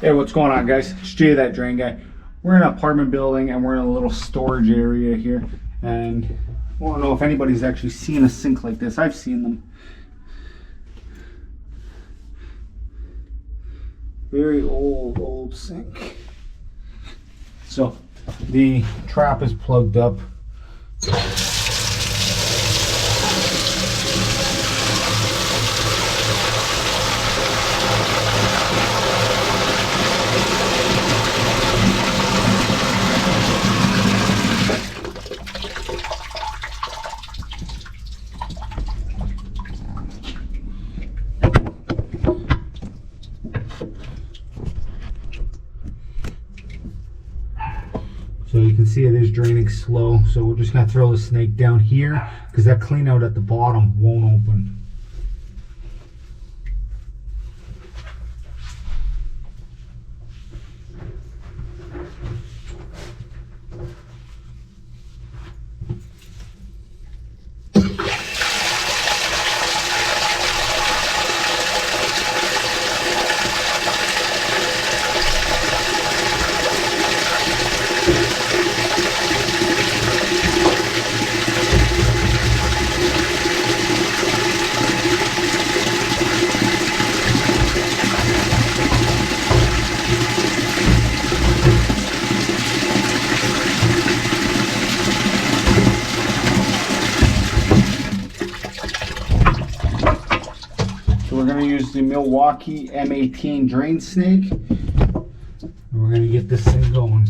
Hey, what's going on, guys? It's Jay, that drain guy. We're in an apartment building and we're in a little storage area here, and I don't know if anybody's actually seen a sink like this. I've seen them. Very old sink. So the trap is plugged up. So you can see it is draining slow. So we're just gonna throw the snake down here because that clean out at the bottom won't open. We're going to use the Milwaukee M18 drain snake. And we're going to get this thing going.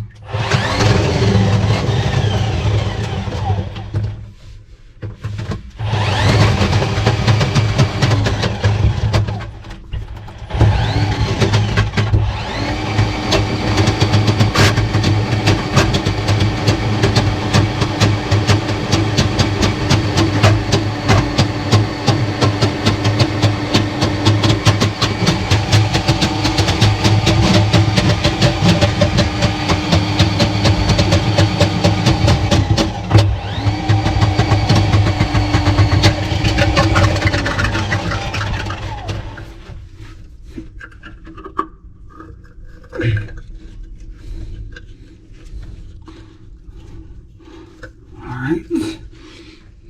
Alright,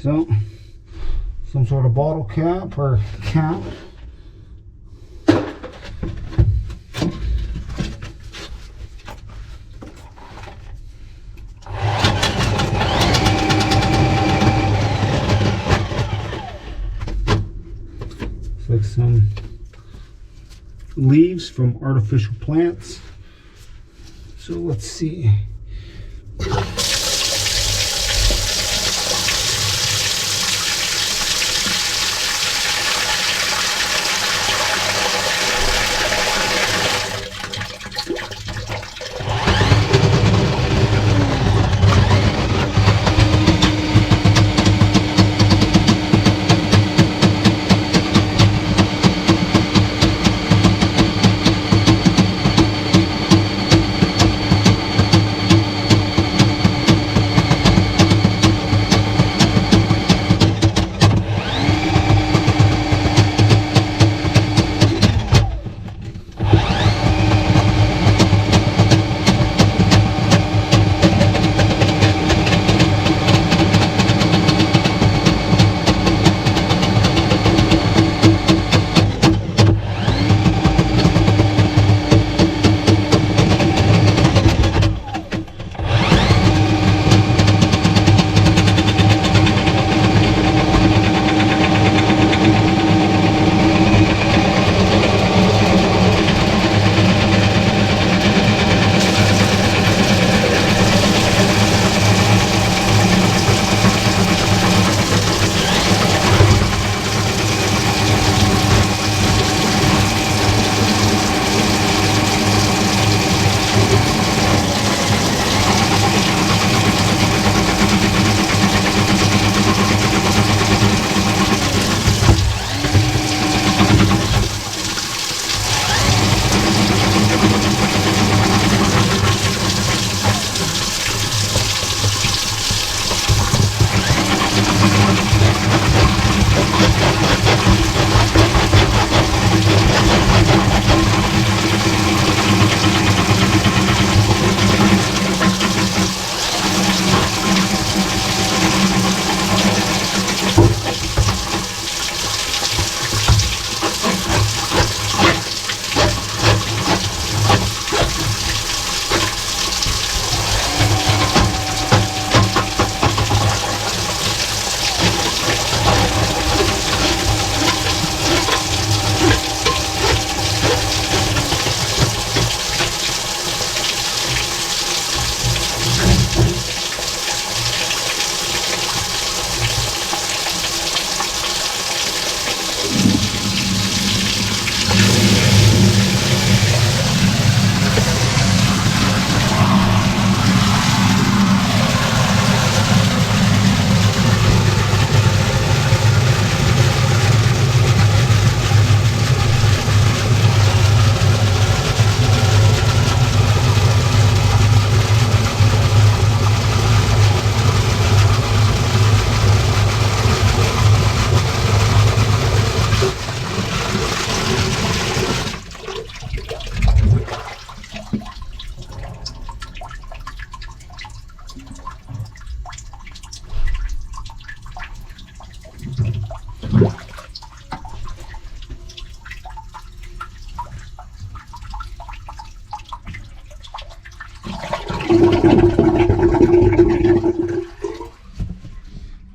so some sort of bottle cap or cap. Looks like some leaves from artificial plants. So let's see.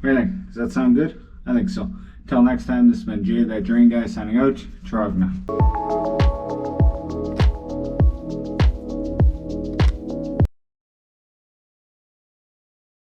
What do you think? Does that sound good? I think so. Till next time, this has been Jay, that drain guy, signing out. Trogna.